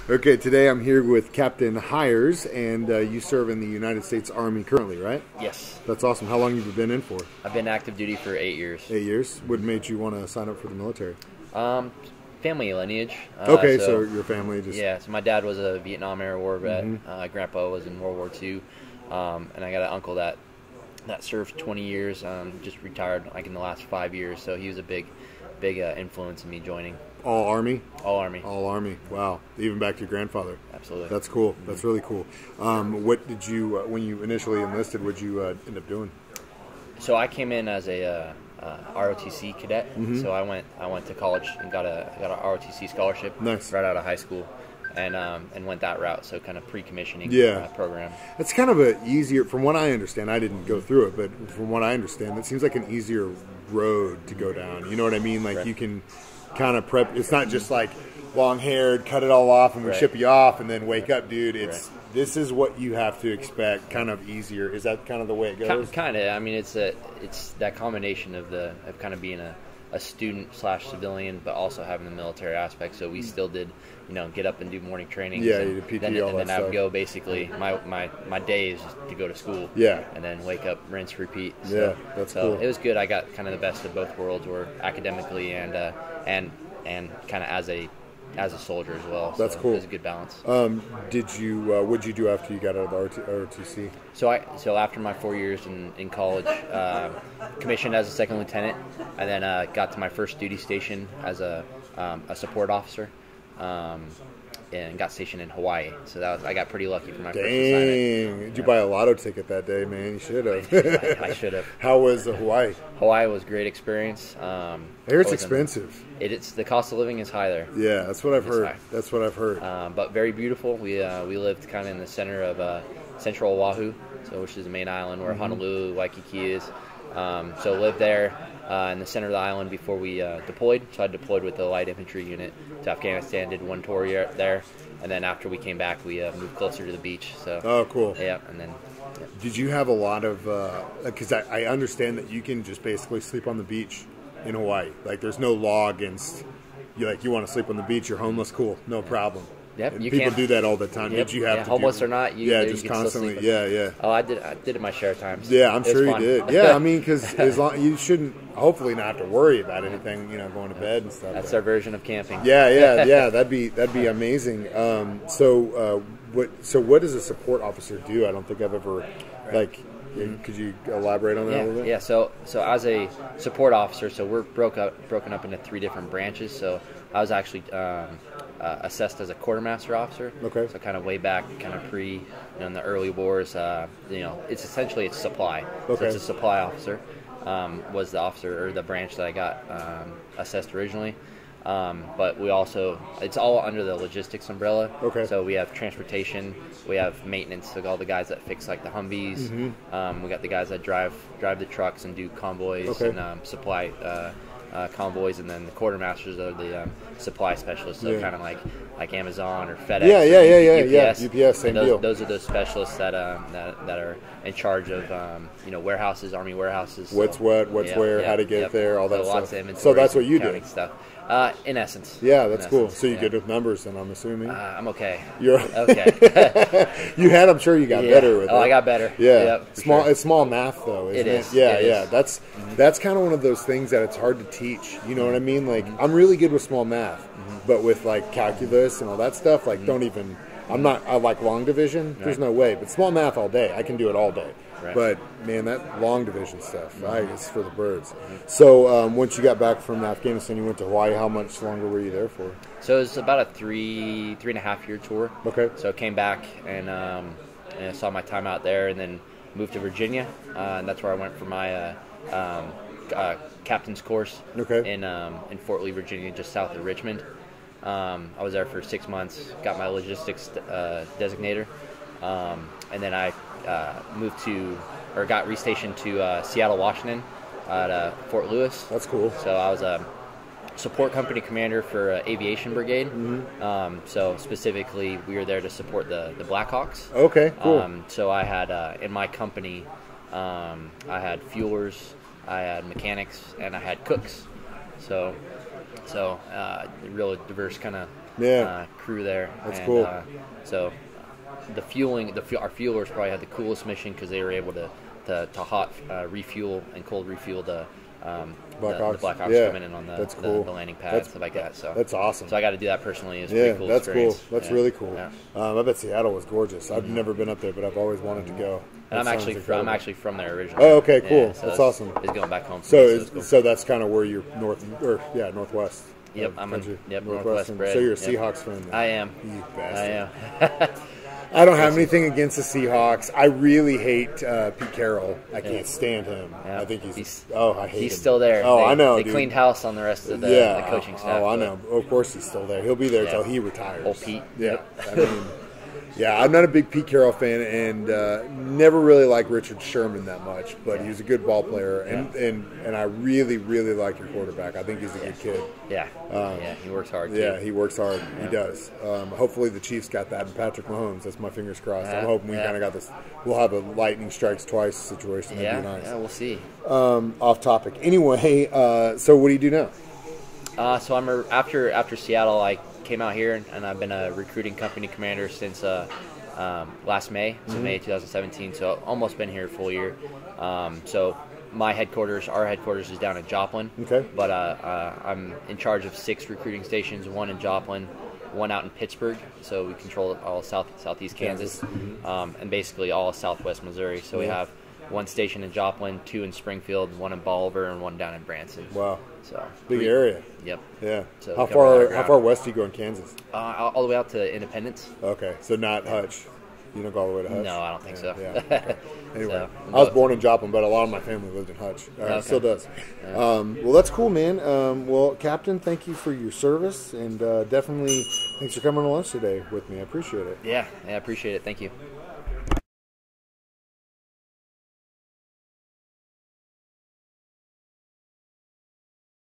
Okay, today I'm here with Captain Hyres, and you serve in the United States Army currently, right? Yes. That's awesome. How long have you been in for? I've been active duty for 8 years. 8 years? What made you want to sign up for the military? Family lineage. Okay, so your family just... Yeah, so my dad was a Vietnam era war vet. Grandpa was in World War II. And I got an uncle that served 20 years, just retired like in the last 5 years. So he was a big influence in me joining. All Army? All Army. All Army. Wow. Even back to your grandfather. Absolutely. That's cool. That's really cool. What did you, when you initially enlisted, what did you end up doing? So I came in as a ROTC cadet. So I went to college and got a ROTC scholarship. Nice. Right out of high school. And went that route, so kind of pre-commissioning program. It's kind of a easier, from what I understand, I didn't go through it, but from what I understand, it seems like an easier road to go down. You know what I mean? Like, right. You can kind of prep. It's not just like long-haired, cut it all off, and we ship you off, and then wake up, dude. It's this is what you have to expect. Kind of easier. Is that kind of the way it goes? Kind of. I mean, it's that combination of kind of being a student / civilian, but also having the military aspect. So we still did, get up and do morning training. Yeah, you did PT, and then I would go basically my day is just to go to school. Yeah. And then wake up, rinse, repeat. So, yeah, that's cool. It was good. I got kind of the best of both worlds, where academically and kind of as a soldier as well. That's cool. It was a good balance. Did you what'd you do after you got out of the ROTC? So after my 4 years in college, commissioned as a second lieutenant, and then got to my first duty station as a support officer, and got stationed in Hawaii. So I got pretty lucky for my first assignment. Did you buy a lotto ticket that day, man? You should have. I should have. How was Hawaii? Hawaii was a great experience. I hear it's expensive. It's the cost of living is high there. Yeah, that's what I've heard. That's what I've heard. But very beautiful. We lived kind of in the center of central Oahu, which is the main island where Honolulu, Waikiki is. So lived there in the center of the island before we deployed. So I deployed with the light infantry unit to Afghanistan, did one tour there, and then after we came back, we moved closer to the beach. So cool. Yeah, and then. Yeah. Did you have a lot of? Because I understand that you can just basically sleep on the beach in Hawaii. Like, there's no law against you. Like, you want to sleep on the beach, you're homeless, cool, no problem. Yep, people do that all the time. Yep. Did you have to homeless or not? Just constantly. Yeah. Oh, I did it my share of times. Yeah, I'm sure you did. Yeah, I mean, because as long you shouldn't, hopefully, not have to worry about anything. Going to bed and stuff. That's our version of camping. Yeah. That'd be amazing. What does a support officer do? I don't think I've ever Could you elaborate on that a little bit? Yeah. So as a support officer, so we're broken up into 3 different branches. So I was actually assessed as a quartermaster officer. Okay. So kind of way back, kind of pre, in the early wars. It's essentially supply. Okay. So it's a supply officer. Was the officer or the branch that I got assessed originally. But we also, it's all under the logistics umbrella. Okay. So we have transportation, we have maintenance, so all the guys that fix like the Humvees. We got the guys that drive the trucks and do convoys and supply convoys, and then the quartermasters are the supply specialists. So kind of like Amazon or FedEx. Yeah. UPS, same deal. Those are the specialists that are in charge of warehouses, Army warehouses. What's where, how to get it there, all that stuff. Lots of inventory, so that's what you do. Stuff. In essence. Yeah, that's cool. So you're good with numbers, then, I'm assuming. I'm okay. You're okay. I'm sure you got better with it. I got better. Yeah. Yep, It's small math, though, isn't it? Is. Yeah. That's kind of one of those things that it's hard to teach. You know what I mean? Like, I'm really good with small math, but with like calculus and all that stuff, like I like long division. There's no way. But small math all day, I can do it all day. Right. But man, that long division stuff, it's for the birds. So once you got back from Afghanistan, you went to Hawaii. How much longer were you there for? So it was about a 3.5 year tour. Okay. So I came back and saw my time out there, and then moved to Virginia, and that's where I went for my captain's course. Okay. In Fort Lee, Virginia, just south of Richmond. I was there for 6 months, got my logistics designator, and then I got restationed to Seattle, Washington, at Fort Lewis. That's cool. So I was a support company commander for Aviation Brigade. So specifically, we were there to support the Blackhawks. Okay, cool. So I had in my company, I had fuelers, I had mechanics, and I had cooks. So real diverse kind of crew there. That's cool. So the fueling, our fuelers probably had the coolest mission because they were able to hot refuel and cold refuel the Black Hawks coming in on the landing pad, stuff like that. So that's awesome. So I got to do that personally. It's pretty cool. That's experience. Cool. That's really cool. I bet Seattle was gorgeous. I've never been up there, but I've always wanted to go. And I'm actually from there originally. Oh, okay, cool. So that's awesome. He's going back home. So that's kind of where you're northwest. Yep, I'm Northwest bred. So you're a Seahawks fan. Then. I am. You bastard. I am. I don't have anything against the Seahawks. I really hate Pete Carroll. I can't stand him. Yeah. I think I hate him. He's still there. I know. They cleaned house on the rest of the coaching staff. I know. Of course he's still there. He'll be there until he retires. Old Pete. Yeah. I mean, I'm not a big Pete Carroll fan, and never really liked Richard Sherman that much. But he was a good ball player, and I really, really like your quarterback. I think he's a good kid. Yeah. He works hard. Yeah, he works hard. Yeah. He does. Hopefully the Chiefs got that, and Patrick Mahomes. That's my fingers crossed. I'm hoping we kind of got this. We'll have a lightning strikes twice situation. That'd be nice. Yeah, we'll see. Off topic. Anyway, so what do you do now? So I'm after Seattle, I came out here, and I've been a recruiting company commander since last May, so May 2017. So almost been here a full year. So our headquarters is down in Joplin. Okay. But I'm in charge of 6 recruiting stations, 1 in Joplin, 1 out in Pittsburgh. So we control all southeast Kansas, and basically all of southwest Missouri. So we have 1 station in Joplin, 2 in Springfield, 1 in Bolivar, and 1 down in Branson. Wow. So big area. Yep. Yeah. So how far west do you go in Kansas? All the way out to Independence. Okay, so not Hutch. You don't go all the way to Hutch? No, I don't think so. Yeah. Anyway, So, I was born in Joplin, but a lot of my family lived in Hutch. Still does. Yeah. Well, that's cool, man. Well, Captain, thank you for your service, and definitely thanks for coming to lunch today with me. I appreciate it. Yeah, I appreciate it. Thank you.